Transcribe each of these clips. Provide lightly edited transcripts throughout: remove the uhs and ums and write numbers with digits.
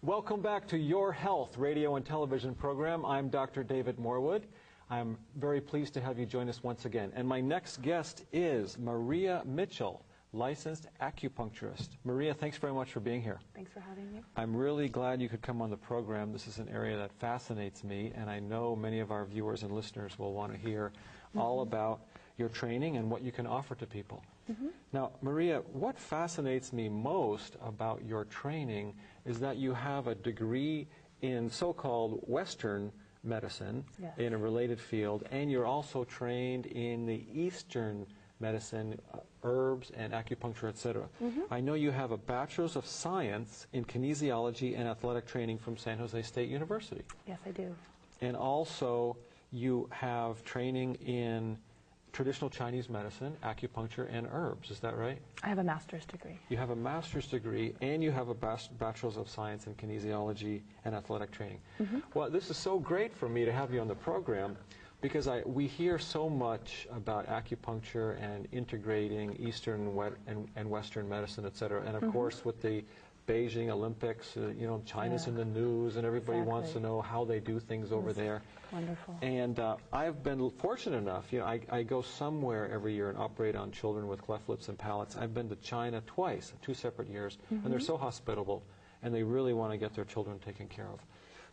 Welcome back to Your Health radio and television program. I'm Dr. David Morwood. I'm very pleased to have you join us once again. And my next guest is Maria Mitchell, licensed acupuncturist. Maria, thanks very much for being here. Thanks for having me. I'm really glad you could come on the program. This is an area that fascinates me, and I know many of our viewers and listeners will want to hear all about your training and what you can offer to people. Now, Maria, what fascinates me most about your training is that you have a degree in so-called Western medicine, Yes. in a related field, and you're also trained in the Eastern medicine, herbs and acupuncture, etc. I know you have a Bachelor's of Science in Kinesiology and Athletic Training from San Jose State University. Yes, I do. And also you have training in traditional Chinese medicine, acupuncture, and herbs. Is that right? I have a master's degree. You have a master's degree, and you have a Bachelor's of Science in Kinesiology and Athletic Training. Well, this is so great for me to have you on the program, because we hear so much about acupuncture and integrating Eastern and Western medicine, etc. And of course, with the Beijing Olympics, you know, China's in the news, and everybody wants to know how they do things over there. Wonderful. And I've been fortunate enough, you know, I go somewhere every year and operate on children with cleft lips and palates. I've been to China twice, 2 separate years, and they're so hospitable, and they really want to get their children taken care of.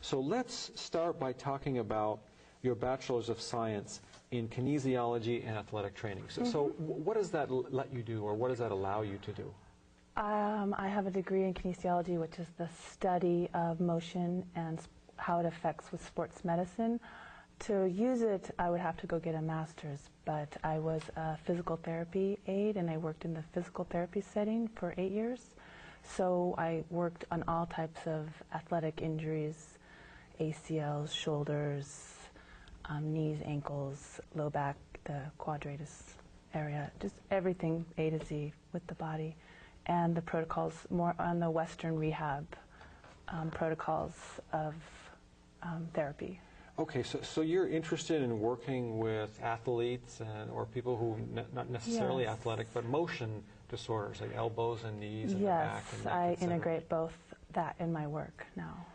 So let's start by talking about your Bachelor's of Science in Kinesiology and Athletic Training. So what does that let you do, or what does that allow you to do? I have a degree in kinesiology, which is the study of motion and how it affects with sports medicine. To use it, I would have to go get a master's, but I was a physical therapy aide, and I worked in the physical therapy setting for 8 years. So I worked on all types of athletic injuries, ACLs, shoulders, knees, ankles, low back, the quadratus area, just everything A to Z with the body. And the protocols more on the Western rehab protocols of therapy. Okay, so you're interested in working with athletes or people who not necessarily athletic, but motion disorders like elbows and knees and the back and neck, I integrate both that in my work now.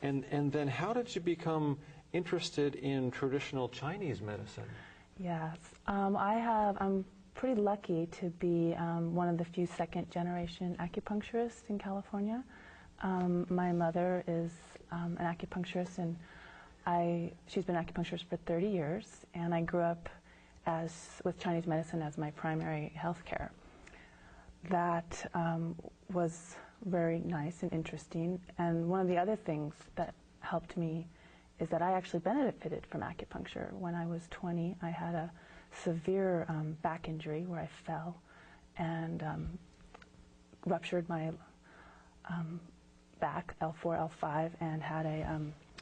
And then how did you become interested in traditional Chinese medicine? Yes, I'm pretty lucky to be one of the few second-generation acupuncturists in California. My mother is an acupuncturist, and she's been an acupuncturist for 30 years, and I grew up with Chinese medicine as my primary health care. That was very nice and interesting, and one of the other things that helped me is that I actually benefited from acupuncture. When I was 20, I had a severe back injury where I fell and ruptured my back, L4, L5, and had a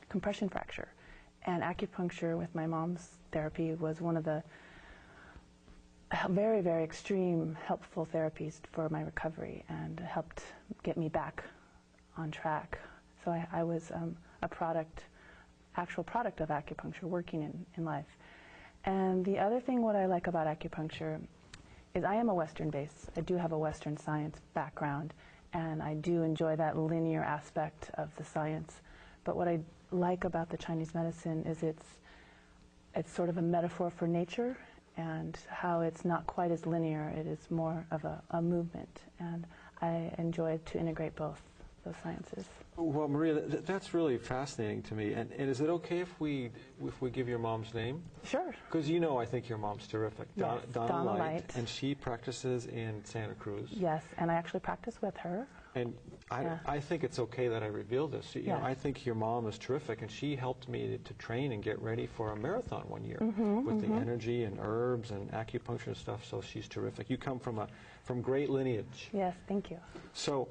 compression fracture. And acupuncture with my mom's therapy was one of the very, very extreme helpful therapies for my recovery, and helped get me back on track. So I was actual product of acupuncture working in life. And the other thing what I like about acupuncture is I am a Western base. I do have a Western science background, and I do enjoy that linear aspect of the science. But what I like about the Chinese medicine is it's sort of a metaphor for nature, and how it's not quite as linear. It is more of a movement, and I enjoy to integrate both those sciences. Well, Maria, that's really fascinating to me. And is it okay if we give your mom's name? Sure. Because you know I think your mom's terrific. Yes, Donna Light. Light. And she practices in Santa Cruz. Yes, and I actually practice with her. And I think it's okay that I reveal this. You know, I think your mom is terrific, and she helped me to train and get ready for a marathon one year with the energy and herbs and acupuncture and stuff, so she's terrific. You come from great lineage. Yes, thank you. So,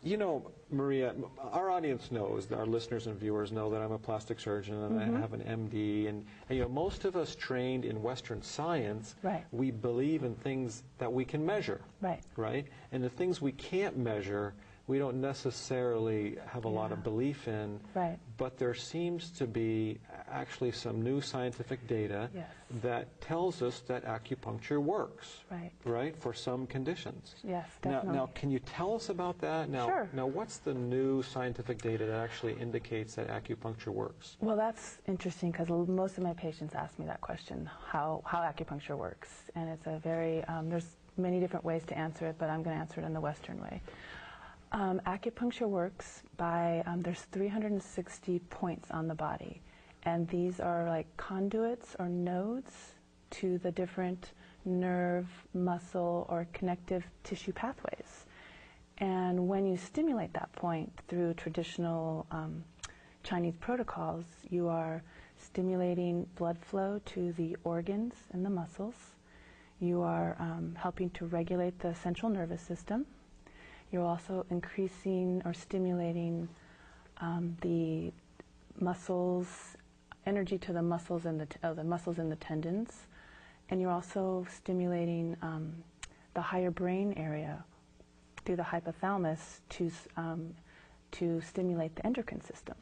you know, Maria, our audience knows, our listeners and viewers know that I'm a plastic surgeon and I have an MD, and you know, most of us trained in Western science, we believe in things that we can measure, right? And the things we can't measure, we don't necessarily have a lot of belief in, Right. but there seems to be actually some new scientific data Yes. that tells us that acupuncture works, Right. for some conditions. Yes, definitely. Now, can you tell us about that? Sure. Now, what's the new scientific data that actually indicates that acupuncture works? Well, that's interesting because most of my patients ask me that question, how acupuncture works. And it's a very, there's many different ways to answer it, but I'm going to answer it in the Western way. Acupuncture works by, there's 360 points on the body, and these are like conduits or nodes to the different nerve, muscle, or connective tissue pathways. And when you stimulate that point through traditional Chinese protocols, you are stimulating blood flow to the organs and the muscles. You are helping to regulate the central nervous system. You're also increasing or stimulating the muscles, energy to the muscles and the muscles and the tendons, and you're also stimulating the higher brain area through the hypothalamus to stimulate the endocrine system.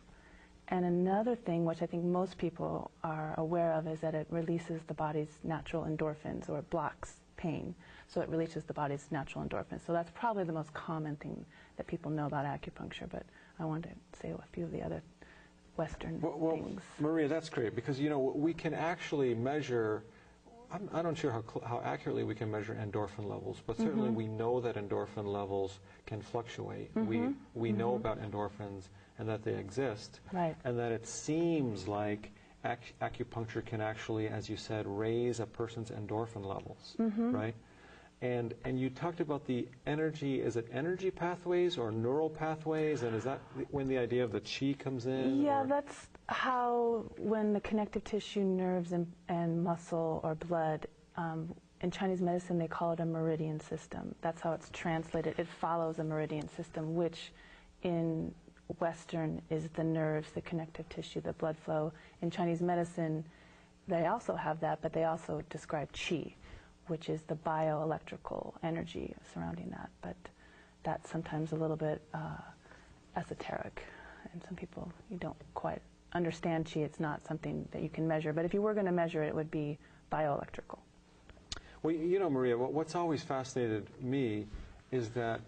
And another thing, which I think most people are aware of, is that it releases the body's natural endorphins, or it blocks pain. So it releases the body's natural endorphins. So that's probably the most common thing that people know about acupuncture, but I wanted to say a few of the other Western things. Maria, that's great, because, you know, we can actually measure, I'm not sure how accurately we can measure endorphin levels, but certainly we know that endorphin levels can fluctuate. We know about endorphins and that they exist, and that it seems like acupuncture can actually, as you said, raise a person's endorphin levels, right? And you talked about the energy, is it energy pathways or neural pathways, and is that when the idea of the chi comes in? Yeah, that's how, when the connective tissue, nerves, and muscle or blood, in Chinese medicine they call it a meridian system. That's how it's translated. It follows a meridian system, which in Western is the nerves, the connective tissue, the blood flow. In Chinese medicine, they also have that, but they also describe qi, which is the bioelectrical energy surrounding that. But that's sometimes a little bit esoteric, and some people, you don't quite understand qi. It's not something that you can measure, but if you were going to measure it, it would be bioelectrical. Well, you know, Maria, what's always fascinated me is that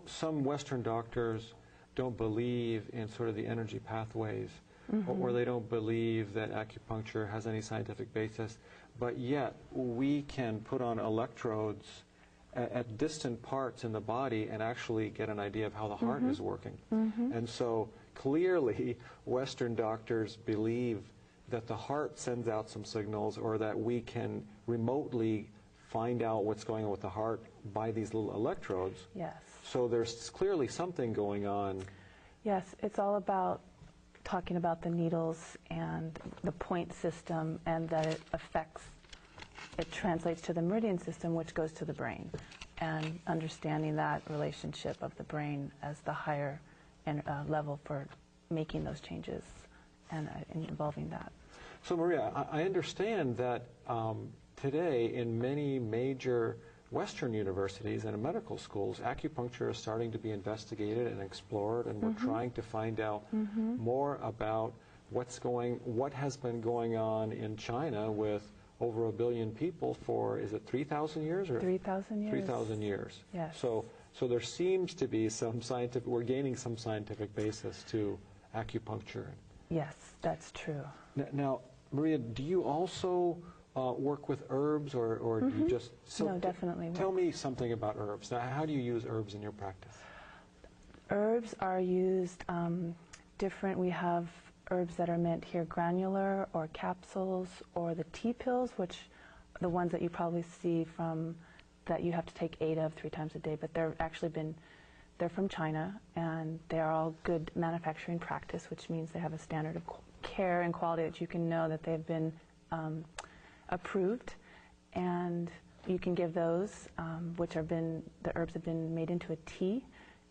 some Western doctors don't believe in sort of the energy pathways, or they don't believe that acupuncture has any scientific basis, but yet we can put on electrodes at distant parts in the body and actually get an idea of how the heart is working. And so clearly Western doctors believe that the heart sends out some signals, or that we can remotely find out what's going on with the heart by these little electrodes. Yes. So there's clearly something going on. Yes, it's all about talking about the needles and the point system, and that it translates to the meridian system, which goes to the brain, and understanding that relationship of the brain as the higher level for making those changes and involving that. So Maria, I understand that today in many major Western universities and medical schools, acupuncture is starting to be investigated and explored, and we're trying to find out more about what has been going on in China with over 1 billion people for, is it 3,000 years? Or 3,000 years. 3,000 years. Yes. So there seems to be some scientific, we're gaining some scientific basis to acupuncture. Yes, that's true. Now, Maria, do you also work with herbs, or do you just... No, definitely. Tell me something about herbs. Now, how do you use herbs in your practice? Herbs are used different. We have herbs that are meant here granular, or capsules, or the tea pills, which the ones that you probably see from that you have to take 8 of 3 times a day, but they're from China, and they're all good manufacturing practice, which means they have a standard of care and quality that you can know that they've been approved, and you can give those, the herbs have been made into a tea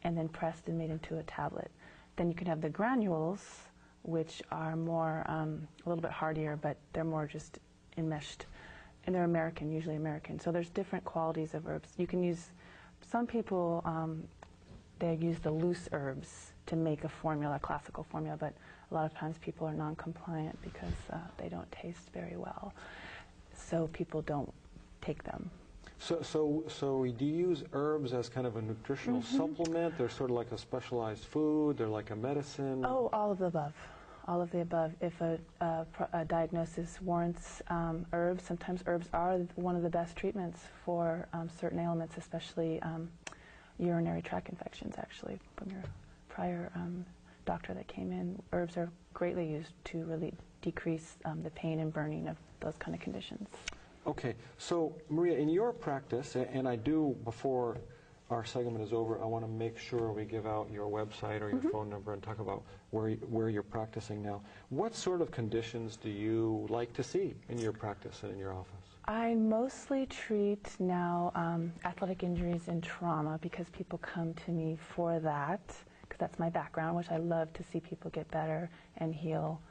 and then pressed and made into a tablet. Then you can have the granules, which are more, a little bit hardier, but they're more just enmeshed, and they're American, usually American. So there's different qualities of herbs. You can use, some people they use the loose herbs to make a formula, a classical formula, but a lot of times people are non-compliant because they don't taste very well. So people don't take them. So do you use herbs as kind of a nutritional supplement? They're sort of like a specialized food? They're like a medicine? Oh, all of the above. All of the above. If a diagnosis warrants herbs, sometimes herbs are one of the best treatments for certain ailments, especially urinary tract infections, actually, from your prior doctor that came in. Herbs are greatly used to really decrease the pain and burning of those kind of conditions. Okay, so Maria, in your practice, and I do, before our segment is over, I want to make sure we give out your website or your phone number and talk about where you're practicing now. What sort of conditions do you like to see in your practice and in your office? I mostly treat now athletic injuries and trauma because people come to me for that, because that's my background, which I love to see people get better and heal.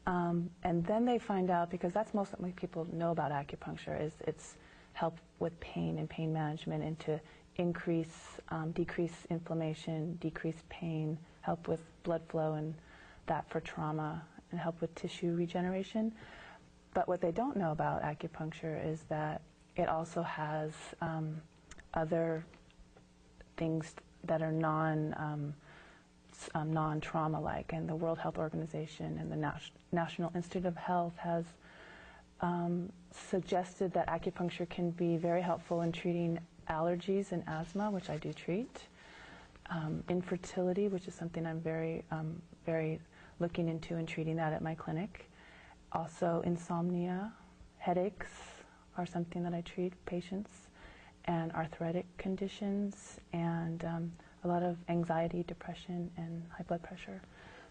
And then they find out, because that's most what people know about acupuncture, is it's help with pain and pain management, and to decrease inflammation, decrease pain, help with blood flow and that for trauma, and help with tissue regeneration. But what they don't know about acupuncture is that it also has other things that are non-trauma-like, and the World Health Organization and the National Institute of Health has suggested that acupuncture can be very helpful in treating allergies and asthma, which I do treat, infertility, which is something I'm very looking into and treating that at my clinic. Also insomnia, headaches are something that I treat patients, and arthritic conditions, and a lot of anxiety, depression, and high blood pressure.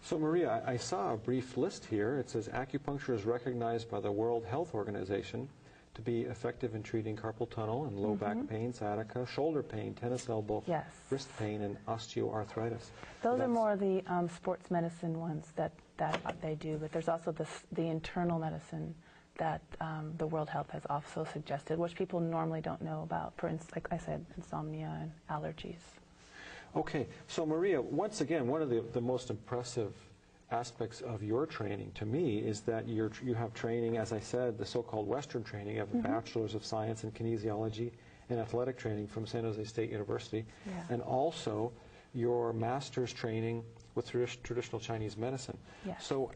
So Maria, I saw a brief list here. It says acupuncture is recognized by the World Health Organization to be effective in treating carpal tunnel and low back pain, sciatica, shoulder pain, tennis elbow, wrist pain, and osteoarthritis. Those are more the sports medicine ones that they do, but there's also the internal medicine that the World Health has also suggested, which people normally don't know about. For instance, like I said, insomnia and allergies. Okay, so Maria, once again, one of the most impressive aspects of your training to me is that you have training, as I said, the so-called Western training. You have a Bachelor's of Science in Kinesiology and Athletic Training from San Jose State University, and also your Master's training with traditional Chinese medicine. So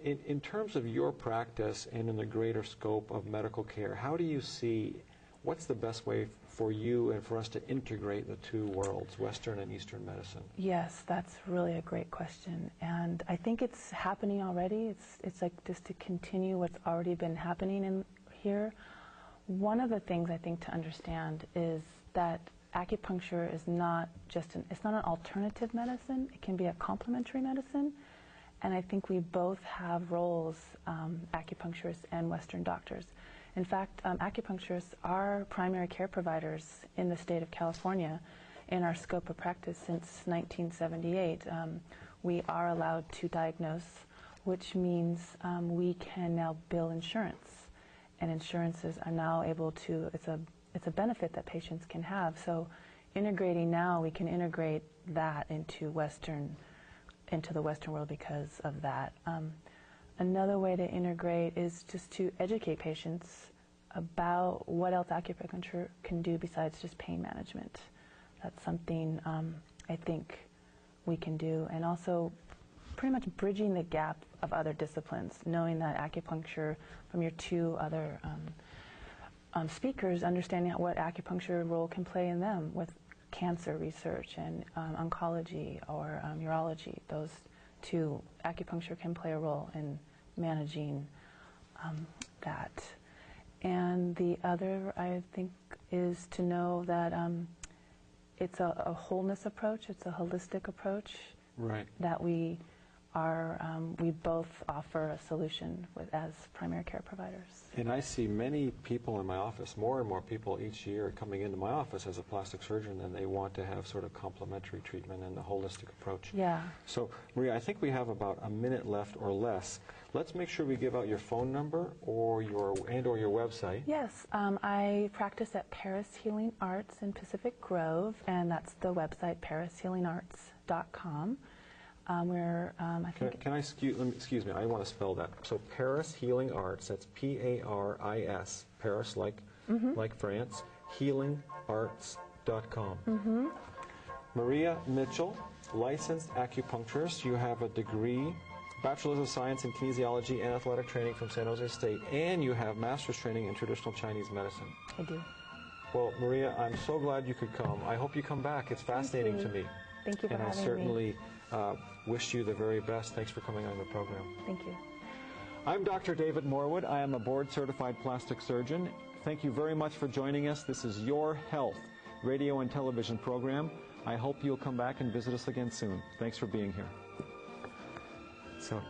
in terms of your practice and in the greater scope of medical care, how do you see, what's the best way for you and for us to integrate the two worlds, Western and Eastern medicine? Yes, that's really a great question, and I think it's happening already. It's like just to continue what's already been happening in here. One of the things I think to understand is that acupuncture is not just it's not an alternative medicine. It can be a complementary medicine, and I think we both have roles, acupuncturists and Western doctors. In fact, acupuncturists are primary care providers in the state of California. In our scope of practice since 1978, we are allowed to diagnose, which means we can now bill insurance, and insurances are now able to, it's a benefit that patients can have. So integrating now, we can integrate that into the Western world because of that. Another way to integrate is just to educate patients about what else acupuncture can do besides just pain management. That's something I think we can do, and also pretty much bridging the gap of other disciplines, knowing that acupuncture, from your two other speakers, understanding what acupuncture role can play in them with cancer research and oncology or urology. Those two, acupuncture can play a role in managing that. And the other, I think, is to know that it's a wholeness approach, it's a holistic approach, that we we both offer a solution as primary care providers. And I see many people in my office, more and more people each year coming into my office as a plastic surgeon, and they want to have sort of complementary treatment and a holistic approach. Yeah. So, Maria, I think we have about a minute left or less. Let's make sure we give out your phone number or your website. Yes, I practice at Paris Healing Arts in Pacific Grove, and that's the website, parishealingarts.com. I think... Excuse me, I want to spell that. So Paris Healing Arts, that's P-A-R-I-S, Paris like France, healingarts.com. Maria Mitchell, licensed acupuncturist. You have a degree, Bachelor's of Science in Kinesiology and Athletic Training from San Jose State, and you have master's training in traditional Chinese medicine. I do. Well, Maria, I'm so glad you could come. I hope you come back. It's fascinating to me. Thank you for having me. And I certainly wish you the very best. Thanks for coming on the program. Thank you. I'm Dr. David Morwood. I am a board-certified plastic surgeon. Thank you very much for joining us. This is Your Health radio and television program. I hope you'll come back and visit us again soon. Thanks for being here. So.